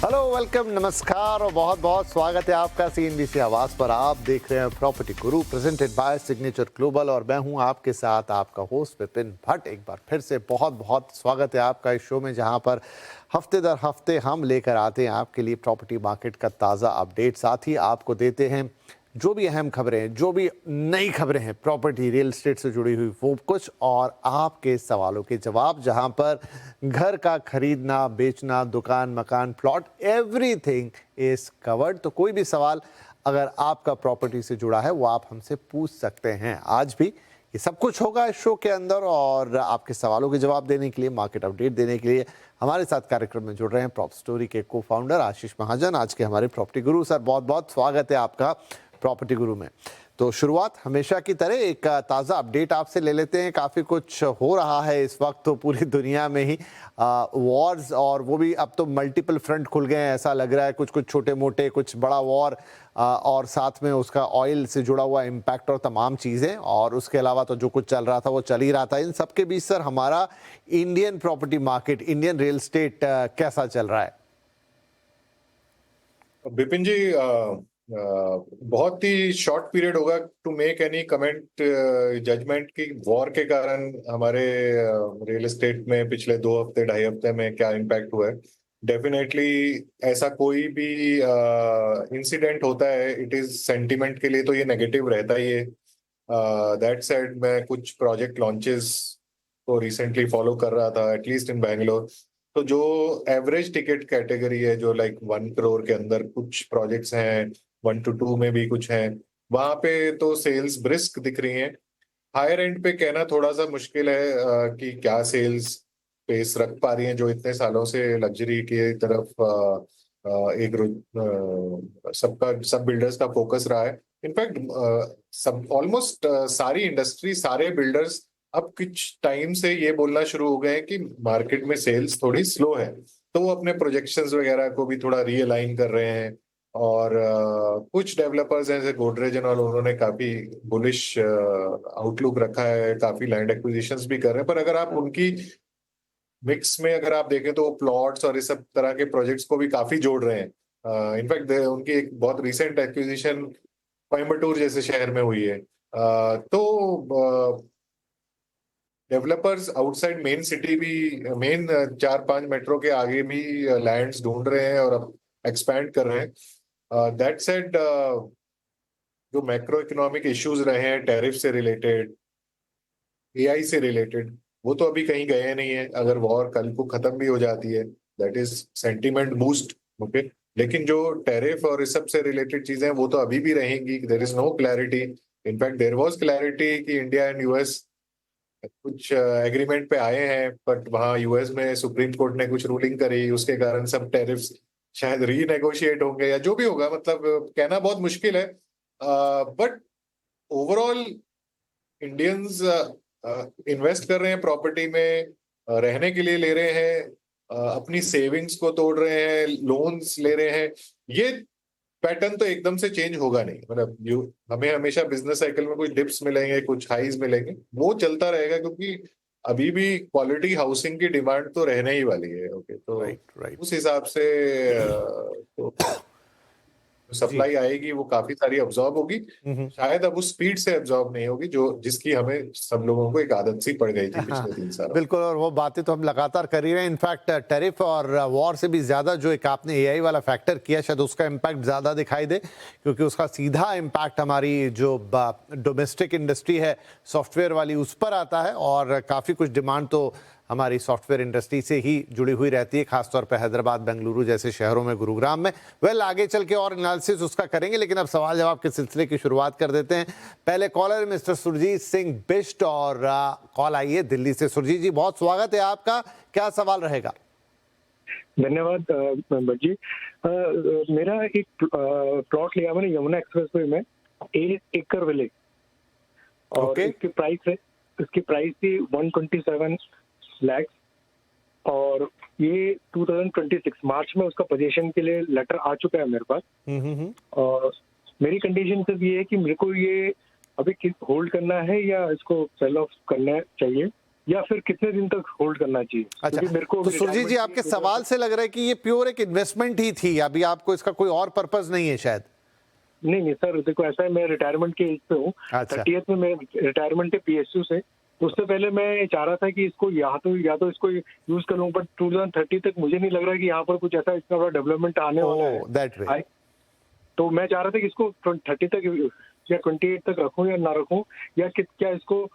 Hello, welcome, नमस्कार और बहुत बहुत स्वागत है आपका सीएनबीसी आवाज पर। आप देख रहे हैं property Guru presented by signature global और मैं हूं आपके साथ आपका होस्ट विपिन भट्ट। एक बार फिर से बहुत बहुत स्वागत है आपका इस शो में, जहां पर हफ्ते दर हफ्ते हम लेकर आते हैं आपके लिए प्रॉपर्टी मार्केट का ताज़ा अपडेट। साथ ही आपको देते हैं जो भी अहम खबरें हैं, जो भी नई खबरें हैं प्रॉपर्टी रियल एस्टेट से जुड़ी हुई वो कुछ, और आपके सवालों के जवाब, जहां पर घर का खरीदना, बेचना, दुकान, मकान, प्लॉट, एवरीथिंग इज कवर्ड। तो कोई भी सवाल अगर आपका प्रॉपर्टी से जुड़ा है वो आप हमसे पूछ सकते हैं। आज भी ये सब कुछ होगा इस शो के अंदर, और आपके सवालों के जवाब देने के लिए, मार्केट अपडेट देने के लिए हमारे साथ कार्यक्रम में जुड़ रहे हैं प्रॉप स्टोरी के को फाउंडर आशीष महाजन, आज के हमारे प्रॉपर्टी गुरु। सर, बहुत बहुत स्वागत है आपका प्रॉपर्टी गुरु में। तो शुरुआत हमेशा की तरह एक ताज़ा अपडेट आपसे ले लेते हैं। काफ़ी कुछ हो रहा है इस वक्त तो पूरी दुनिया में ही, वॉर्स, और वो भी अब तो मल्टीपल फ्रंट खुल गए हैं, ऐसा लग रहा है। कुछ कुछ छोटे मोटे, कुछ बड़ा वॉर, और साथ में उसका ऑयल से जुड़ा हुआ इम्पैक्ट और तमाम चीज़ें, और उसके अलावा तो जो कुछ चल रहा था वो चल ही रहा था। इन सब के बीच सर हमारा Indian property market, Indian real estate कैसा चल रहा है? विपिन जी, बहुत ही शॉर्ट पीरियड होगा to make any comment judgement की वॉर के कारण हमारे रियल एस्टेट में पिछले 2 हफ्ते 2.5 हफ्ते में क्या इम्पैक्ट हुआ है। डेफिनेटली ऐसा कोई भी इंसिडेंट होता है, इट इज सेंटिमेंट के लिए तो ये नेगेटिव रहता ही है। दैट सेड, मैं कुछ प्रोजेक्ट लॉन्चेस को रिसेंटली फॉलो कर रहा था, एटलीस्ट इन बैंगलोर। तो जो एवरेज टिकट कैटेगरी है, जो लाइक 1 करोड़ के अंदर कुछ प्रोजेक्ट्स हैं, 1 to 2 में भी कुछ हैं, वहां पे तो सेल्स ब्रिस्क दिख रही हैं। हायर एंड पे कहना थोड़ा सा मुश्किल है कि क्या सेल्स पेस रख पा रही हैं, जो इतने सालों से लग्जरी की तरफ एक सब बिल्डर्स का फोकस रहा है। इनफैक्ट सब ऑलमोस्ट सारी इंडस्ट्री, सारे बिल्डर्स अब कुछ टाइम से ये बोलना शुरू हो गए हैं कि मार्केट में सेल्स थोड़ी स्लो है, तो वो अपने प्रोजेक्शंस वगैरह को भी थोड़ा रीअलाइन कर रहे हैं। और कुछ डेवलपर्स हैं जैसे गोदरेज और उन्होंने काफी बुलिश आउटलुक रखा है, काफी लैंड एक्विजिशंस भी कर रहे हैं। पर अगर आप उनकी मिक्स में अगर आप देखें तो प्लॉट्स और इस सब तरह के प्रोजेक्ट्स को भी काफी जोड़ रहे हैं। इनफैक्ट उनकी एक बहुत रिसेंट एक्विजिशन कोयम्बटूर जैसे शहर में हुई है। तो डेवलपर्स आउटसाइड मेन सिटी भी, मेन 4-5 मेट्रो के आगे भी लैंड्स ढूंढ रहे हैं और अब एक्सपैंड कर रहे हैं। दैट सेड, जो मैक्रो इकोनॉमिक इश्यूज रहे हैं, टैरिफ से रिलेटेड, एआई से रिलेटेड, वो तो अभी कहीं गए नहीं है। अगर वॉर कल को खत्म भी हो जाती है, that is sentiment boost, okay. लेकिन जो टैरिफ और इस सब से रिलेटेड चीजें हैं वो तो अभी भी रहेंगी। There is no clarity. In fact there was clarity कि इंडिया एंड यूएस कुछ एग्रीमेंट पे आए हैं, बट वहाँ यूएस में सुप्रीम कोर्ट ने कुछ रूलिंग करी, उसके कारण सब टैरिफ्स शायद रीनेगोशिएट होंगे या जो भी होगा, मतलब कहना बहुत मुश्किल है। बट ओवरऑल इंडियंस इन्वेस्ट कर रहे हैं प्रॉपर्टी में, रहने के लिए ले रहे हैं, अपनी सेविंग्स को तोड़ रहे हैं, लोन्स ले रहे हैं। ये पैटर्न तो एकदम से चेंज होगा नहीं। मतलब हमें हमेशा बिजनेस साइकिल में कुछ डिप्स मिलेंगे, कुछ हाईज मिलेंगे, वो चलता रहेगा, क्योंकि अभी भी क्वालिटी हाउसिंग की डिमांड तो रहने ही वाली है। ओके, तो राइट। उस हिसाब से तो जी। सप्लाई आएगी वो काफी सारी अब्जॉर्ब होगी। शायद अब उस स्पीड से अब्जॉर्ब नहीं होगी जो जिसकी हमें सब लोगों को एक आदत सी पड़ गई थी हाँ, पिछले 3 सालों। बिल्कुल, और वो बातें तो हम लगातार कर ही रहे हैं। इनफैक्ट टैरिफ और वॉर से भी ज़्यादा जो एक आपने एआई वाला फैक्टर किया, शायद उसका इम्पैक्ट ज़्यादा दिखाई दे, क्योंकि उसका सीधा इम्पैक्ट हमारी जो डोमेस्टिक इंडस्ट्री है सॉफ्टवेयर वाली, उस पर आता है। और काफ़ी कुछ डिमांड तो हमारी सॉफ्टवेयर इंडस्ट्री से ही जुड़ी हुई रहती है, खासतौर पर हैदराबाद, बेंगलुरु जैसे शहरों में, गुरुग्राम में। आगे चल के और एनालिसिस उसका करेंगे, लेकिन अब सवाल जवाब के सिलसिले की शुरुआत कर देते हैं। पहले कॉलर मिस्टर सुरजीत सिंह बिष्ट, और कॉल आई है दिल्ली से। सुरजीत जी, बहुत स्वागत है आपका, क्या सवाल रहेगा? धन्यवाद मेंबर जी। मेरा एक प्लॉट लिया मैंने यमुना एक्सप्रेसवे में, 1 एकड़ विलेज, और इसकी प्राइस थी 127 लाख, और ये 2026 मार्च में उसका पोजीशन के लिए लेटर आ चुका है मेरे पास। और मेरी कंडीशन सिर्फ ये है कि मेरे को ये अभी होल्ड करना है या इसको सेल ऑफ करना चाहिए, या फिर कितने दिन तक होल्ड करना चाहिए? अच्छा, क्योंकि मेरे को तो सुरजीत जी आपके सवाल से लग रहा है कि ये प्योर एक इन्वेस्टमेंट ही थी, अभी आपको इसका कोई और पर्पस नहीं है शायद। नहीं नहीं सर, देखो ऐसा है, मैं रिटायरमेंट के एज पे हूँ। अच्छा। 30th में मैं रिटायरमेंट है PSU से। उससे पहले मैं चाह रहा था कि इसको या तो इसको यूज करूँ, बट 2030 तक मुझे नहीं लग रहा कि यहाँ पर कुछ ऐसा इतना बड़ा डेवलपमेंट आने वाला है। That way. तो मैं चाह रहा था कि इसको 30 तक या 28 तक रखूं या ना रखूं, या क्या इसको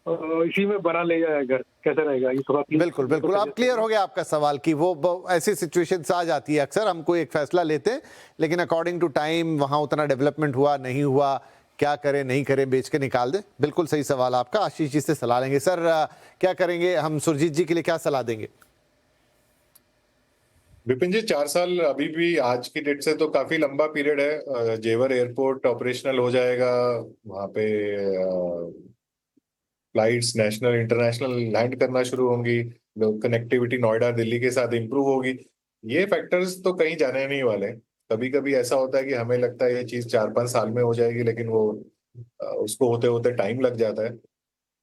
इसी में बना ले जाए घर, कैसा रहेगा ये थोड़ा बिल्कुल बिल्कुल, अब क्लियर हो गया आपका सवाल कि वो ऐसी सिचुएशंस आ जाती है अक्सर, हम कोई एक फैसला लेते हैं लेकिन अकॉर्डिंग टू टाइम वहां उतना डेवलपमेंट हुआ नहीं हुआ, क्या करें नहीं करें, बेच के निकाल दे। बिल्कुल सही सवाल आपका, आशीष जी से सलाह लेंगे। सर क्या करेंगे हम, सुरजीत जी के लिए क्या सलाह देंगे? विपिन जी, 4 साल अभी भी आज की डेट से तो काफी लंबा पीरियड है। जेवर एयरपोर्ट ऑपरेशनल हो जाएगा, वहां पे फ्लाइट्स नेशनल इंटरनेशनल लैंड करना शुरू होंगी, कनेक्टिविटी नोएडा दिल्ली के साथ इंप्रूव होगी। ये फैक्टर्स तो कहीं जाने नहीं वाले। कभी कभी ऐसा होता है कि हमें लगता है ये चीज 4-5 साल में हो जाएगी, लेकिन वो उसको होते होते टाइम लग जाता है।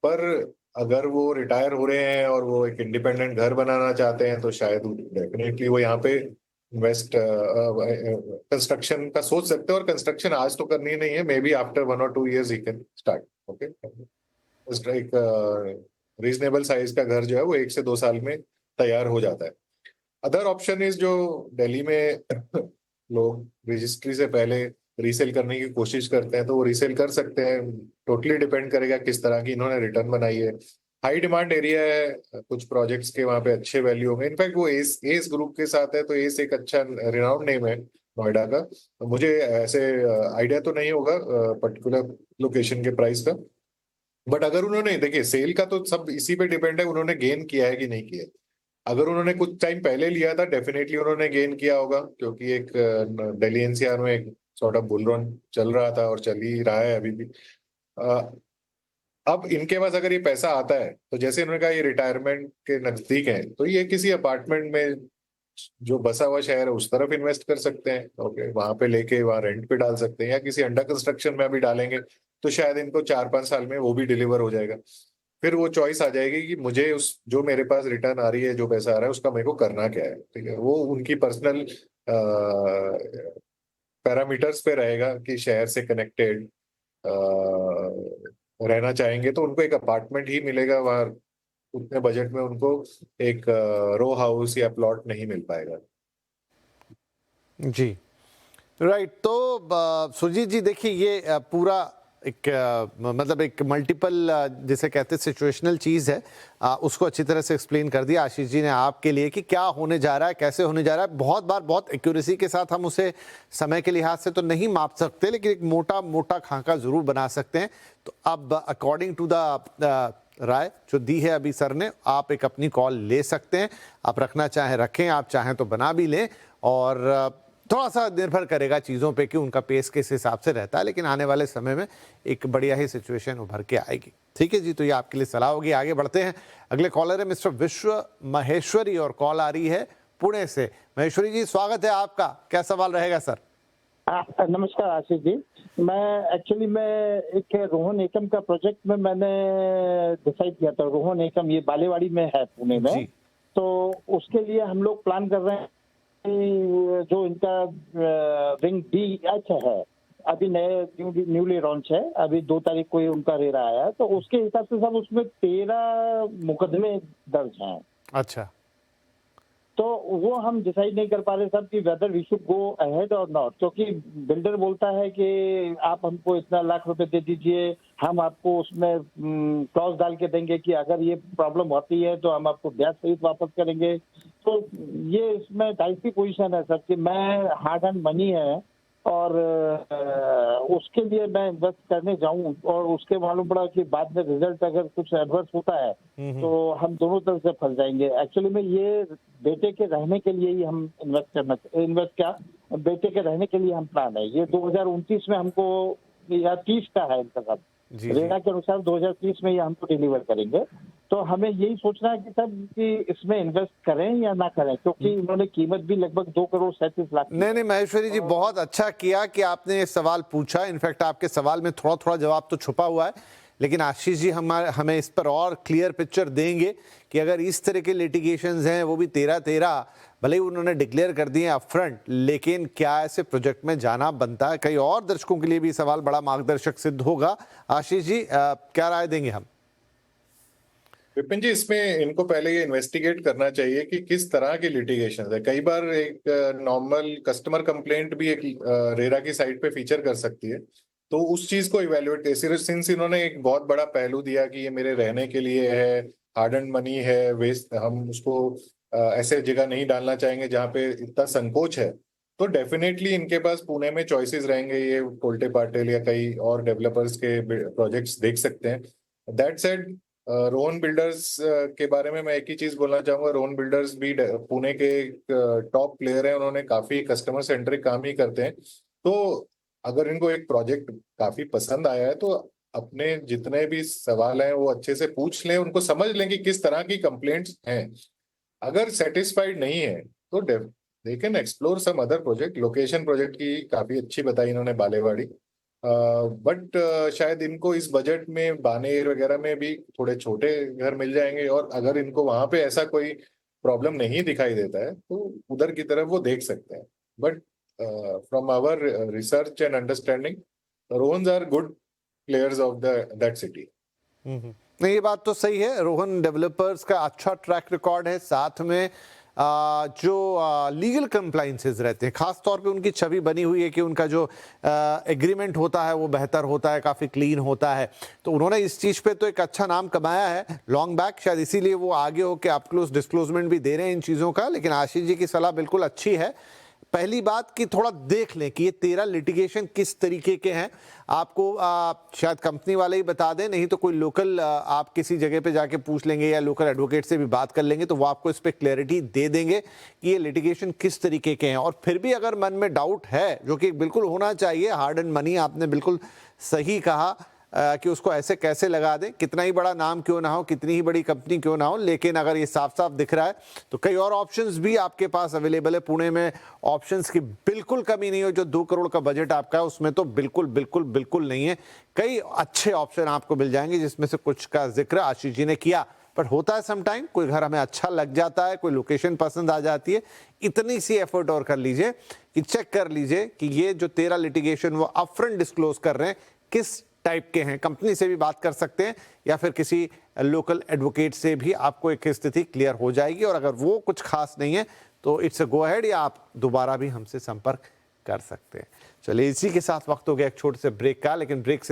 पर अगर वो रिटायर हो रहे हैं और वो एक इंडिपेंडेंट घर बनाना चाहते हैं तो शायद डेफिनेटली वो यहाँ पे इन्वेस्ट कंस्ट्रक्शन का सोच सकते हैं। और कंस्ट्रक्शन आज तो करनी नहीं है, may be after 1 or 2 years he can start. Okay, एक रीजनेबल साइज का घर जो है वो 1 से 2 साल में तैयार हो जाता है। अदर ऑप्शन इज, जो दिल्ली में लोग रजिस्ट्री से पहले रीसेल करने की कोशिश करते हैं तो वो रीसेल कर सकते हैं। टोटली डिपेंड करेगा किस तरह की इन्होंने रिटर्न बनाई है। हाई डिमांड एरिया है, कुछ प्रोजेक्ट्स के वहां पे अच्छे वैल्यू होंगे। इनफैक्ट वो एस ग्रुप के साथ है, तो एस एक अच्छा रिनाउंड नेम है नोएडा का। तो मुझे ऐसे आइडिया तो नहीं होगा पर्टिकुलर लोकेशन के प्राइस का। बट अगर उन्होंने, देखिए सेल का तो सब इसी पे डिपेंड है, उन्होंने गेन किया है कि नहीं किया है। अगर उन्होंने कुछ टाइम पहले लिया था डेफिनेटली उन्होंने गेन किया होगा, क्योंकि एक दिल्ली एनसीआर में एक सॉर्ट ऑफ बुल रन चल रहा था और चल ही रहा है अभी भी। अब इनके पास अगर ये पैसा आता है तो जैसे इन्होंने कहा ये रिटायरमेंट के नजदीक है, तो ये किसी अपार्टमेंट में जो बसा हुआ शहर है उस तरफ इन्वेस्ट कर सकते हैं। ओके, वहां पे लेके वहां रेंट पे डाल सकते हैं, या किसी अंडर कंस्ट्रक्शन में अभी डालेंगे तो शायद इनको 4-5 साल में वो भी डिलीवर हो जाएगा। फिर वो चॉइस आ जाएगी कि मुझे उस जो मेरे पास रिटर्न आ रही है, जो पैसा आ रहा है, उसका मेरे को करना क्या है। ठीक है, वो उनकी पर्सनल पैरामीटर्स पे रहेगा कि शहर से कनेक्टेड रहना चाहेंगे तो उनको एक अपार्टमेंट ही मिलेगा वहां। उतने बजट में उनको एक रो हाउस या प्लॉट नहीं मिल पाएगा। जी राइट। तो सुरजीत जी देखिए, ये पूरा एक मतलब एक मल्टीपल जिसे कहते हैं सिचुएशनल चीज़ है, उसको अच्छी तरह से एक्सप्लेन कर दिया आशीष जी ने आपके लिए कि क्या होने जा रहा है, कैसे होने जा रहा है। बहुत बार बहुत एक्यूरेसी के साथ हम उसे समय के लिहाज से तो नहीं माप सकते, लेकिन एक मोटा मोटा खाका ज़रूर बना सकते हैं। तो अब अकॉर्डिंग टू द राय जो दी है अभी सर ने, आप एक अपनी कॉल ले सकते हैं। आप रखना चाहें रखें, आप चाहें तो बना भी लें, और थोड़ा सा निर्भर करेगा चीज़ों पे कि उनका पेस किस हिसाब से रहता है, लेकिन आने वाले समय में एक बढ़िया ही सिचुएशन उभर के आएगी। ठीक है जी, तो ये आपके लिए सलाह होगी। आगे बढ़ते हैं, अगले कॉलर है मिस्टर विश्व महेश्वरी और कॉल आ रही है पुणे से। महेश्वरी जी स्वागत है आपका, क्या सवाल रहेगा सर? नमस्कार आशीष जी। मैं एक रोहन एकम का प्रोजेक्ट में मैंने डिसाइड किया था। रोहन एकम ये बालेवाड़ी में है पुणे में, तो उसके लिए हम लोग प्लान कर रहे हैं जो इनका विंग DH है, अभी न्यूली लॉन्च है, अभी 2 तारीख को उनका रेरा आया, तो उसके हिसाब से सब उसमें 13 मुकदमे दर्ज हैं। अच्छा, तो वो हम डिसाइड नहीं कर पा रहे साहब कि whether we should go ahead और नॉट, क्योंकि बिल्डर बोलता है कि आप हमको इतना लाख रुपए दे दीजिए, हम आपको उसमें क्लॉज डाल के देंगे कि अगर ये प्रॉब्लम होती है तो हम आपको ब्याज सहित वापस करेंगे। तो ये इसमें टाइप की पोजीशन है सर कि मैं हार्ड एंड मनी है और उसके लिए मैं इन्वेस्ट करने जाऊं और उसके मालूम पड़ा कि बाद में रिजल्ट अगर कुछ एडवर्स होता है तो हम दोनों तरफ से फंस जाएंगे। एक्चुअली में ये बेटे के रहने के लिए ही हम बेटे के रहने के लिए हम प्लान है। ये 2029 में हमको या 30 का है इनका सब रेरा के अनुसार 2030 में ये हमको डिलीवर करेंगे। तो हमें यही सोचना है कि सब कि इसमें इन्वेस्ट करें या ना करें, क्योंकि इन्होंने कीमत भी लगभग 2,37,00,000। नहीं महेश्वरी जी, बहुत अच्छा किया कि आपने ये सवाल पूछा। इनफैक्ट आपके सवाल में थोड़ा थोड़ा जवाब तो छुपा हुआ है, लेकिन आशीष जी हमें इस पर और क्लियर पिक्चर देंगे कि अगर इस तरह के लिटिगेशंस हैं, वो भी 13 भले ही उन्होंने डिक्लेयर कर दिए अपफ्रंट, लेकिन क्या ऐसे प्रोजेक्ट में जाना बनता है? कई और दर्शकों के लिए भी सवाल बड़ा मार्गदर्शक सिद्ध होगा। आशीष जी क्या राय देंगे हम? विपिन जी, इसमें इनको पहले ये इन्वेस्टिगेट करना चाहिए कि किस तरह की लिटिगेशन है। कई बार एक नॉर्मल कस्टमर कंप्लेंट भी एक रेरा की साइट पे फीचर कर सकती है, तो उस चीज को इवेल्युएट कैसे, सिंस इन्होंने एक बहुत बड़ा पहलू दिया कि ये मेरे रहने के लिए है, हार्ड एंड मनी है, वेस्ट, हम उसको ऐसे जगह नहीं डालना चाहेंगे जहाँ पे इतना संकोच है, तो डेफिनेटली इनके पास पुणे में चॉइसेस रहेंगे। ये कोल्टे पाटिल या कई और डेवलपर्स के प्रोजेक्ट्स देख सकते हैं। दैट सेड, रोहन बिल्डर्स के बारे में मैं एक ही चीज बोलना चाहूंगा। रोहन बिल्डर्स भी पुणे के टॉप प्लेयर हैं, उन्होंने काफी कस्टमर सेंट्रिक काम ही करते हैं। तो अगर इनको एक प्रोजेक्ट काफी पसंद आया है, तो अपने जितने भी सवाल हैं वो अच्छे से पूछ लें, उनको समझ लें कि किस तरह की कंप्लेंट्स हैं। अगर सेटिस्फाइड नहीं है तो they can explore some other project. Location project की काफी अच्छी बताई इन्होंने, बालेवाड़ी, बट शायद इनको इस बजट में बानेर वगैरह में भी थोड़े छोटे घर मिल जाएंगे, और अगर इनको वहां पे ऐसा कोई प्रॉब्लम नहीं दिखाई देता है तो उधर की तरफ वो देख सकते हैं। But from our research and understanding, Rohans are good players of that city. नहीं, ये बात तो सही है। रोहन डेवलपर्स का अच्छा ट्रैक रिकॉर्ड है, साथ में जो लीगल कंप्लाइंसेस रहते हैं, खास तौर पे उनकी छवि बनी हुई है कि उनका जो एग्रीमेंट होता है वो बेहतर होता है, काफ़ी क्लीन होता है। तो उन्होंने इस चीज़ पे तो एक अच्छा नाम कमाया है लॉन्ग बैक, शायद इसीलिए वो आगे हो के अप क्लोज डिस्क्लोजमेंट भी दे रहे हैं इन चीज़ों का। लेकिन आशीष जी की सलाह बिल्कुल अच्छी है। पहली बात कि थोड़ा देख लें कि ये 13 लिटिगेशन किस तरीके के हैं। आपको शायद कंपनी वाले ही बता दें, नहीं तो कोई लोकल आप किसी जगह पे जाके पूछ लेंगे या लोकल एडवोकेट से भी बात कर लेंगे, तो वो आपको इस पे क्लैरिटी दे देंगे कि ये लिटिगेशन किस तरीके के हैं। और फिर भी अगर मन में डाउट है, जो कि बिल्कुल होना चाहिए, हार्ड एंड मनी, आपने बिल्कुल सही कहा कि उसको ऐसे कैसे लगा दें, कितना ही बड़ा नाम क्यों ना हो, कितनी ही बड़ी कंपनी क्यों ना हो, लेकिन अगर ये साफ साफ दिख रहा है तो कई और ऑप्शंस भी आपके पास अवेलेबल है। पुणे में ऑप्शंस की बिल्कुल कमी नहीं हो। जो 2 करोड़ का बजट आपका है उसमें तो बिल्कुल बिल्कुल बिल्कुल नहीं है। कई अच्छे ऑप्शन आपको मिल जाएंगे, जिसमें से कुछ का जिक्र आशीष जी ने किया। पर होता है समटाइम, कोई घर हमें अच्छा लग जाता है, कोई लोकेशन पसंद आ जाती है, इतनी सी एफर्ट और कर लीजिए कि चेक कर लीजिए कि ये जो 13 लिटिगेशन वो अपफ्रंट डिस्क्लोज कर रहे हैं किस टाइप के हैं। कंपनी से भी बात कर सकते हैं या फिर किसी लोकल एडवोकेट से भी आपको एक स्थिति क्लियर हो जाएगी। और अगर वो कुछ खास नहीं है तो इट्स अ गो अहेड, या आप दोबारा भी हमसे संपर्क कर सकते हैं। चलिए, इसी के साथ वक्त हो गया एक छोटे से ब्रेक का, लेकिन ब्रेक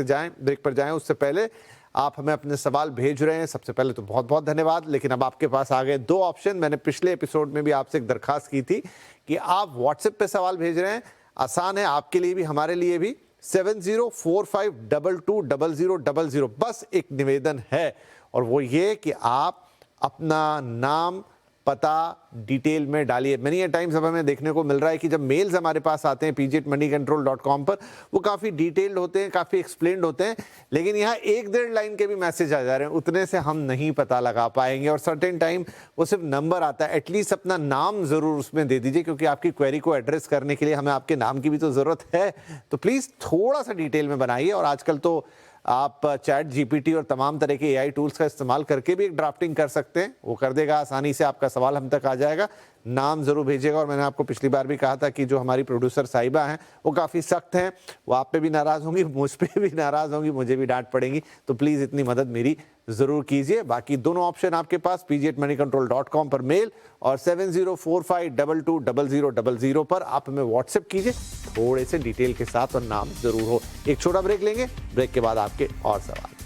पर जाएं उससे पहले आप हमें अपने सवाल भेज रहे हैं, सबसे पहले तो बहुत बहुत धन्यवाद। लेकिन अब आपके पास आ गए 2 ऑप्शन। मैंने पिछले एपिसोड में भी आपसे एक दरखास्त की थी कि आप व्हाट्सएप पे सवाल भेज रहे हैं, आसान है आपके लिए भी हमारे लिए भी, 7045220000। बस एक निवेदन है, और वो ये कि आप अपना नाम, पता डिटेल में डालिए। मेनी टाइम्स अब हमें देखने को मिल रहा है कि जब मेल्स हमारे पास आते हैं pgmoneycontrol.com पर, वो काफ़ी डिटेल्ड होते हैं, काफ़ी एक्सप्लेन्ड होते हैं, लेकिन यहाँ 1-1.5 लाइन के भी मैसेज आ जा रहे हैं। उतने से हम नहीं पता लगा पाएंगे, और सर्टेन टाइम वो सिर्फ नंबर आता है। एटलीस्ट अपना नाम ज़रूर उसमें दे दीजिए, क्योंकि आपकी क्वेरी को एड्रेस करने के लिए हमें आपके नाम की भी तो ज़रूरत है। तो प्लीज़ थोड़ा सा डिटेल में बनाइए। और आजकल तो आप चैट जीपीटी और तमाम तरह के एआई टूल्स का इस्तेमाल करके भी एक ड्राफ्टिंग कर सकते हैं, वो कर देगा आसानी से, आपका सवाल हम तक आ जाएगा। नाम जरूर भेजिएगा। और मैंने आपको पिछली बार भी कहा था कि जो हमारी प्रोड्यूसर साहिबा हैं वो काफ़ी सख्त हैं, वो आप पे भी नाराज़ होंगी, मुझ पे भी नाराज़ होंगी, मुझे भी डांट पड़ेगी। तो प्लीज़ इतनी मदद मेरी ज़रूर कीजिए। बाकी दोनों ऑप्शन आपके पास pg@moneycontrol.com पर मेल और 7045220000 पर आप हमें व्हाट्सएप कीजिए, थोड़े से डिटेल के साथ और नाम ज़रूर हो। एक छोटा ब्रेक लेंगे, ब्रेक के बाद आपके और सवाल।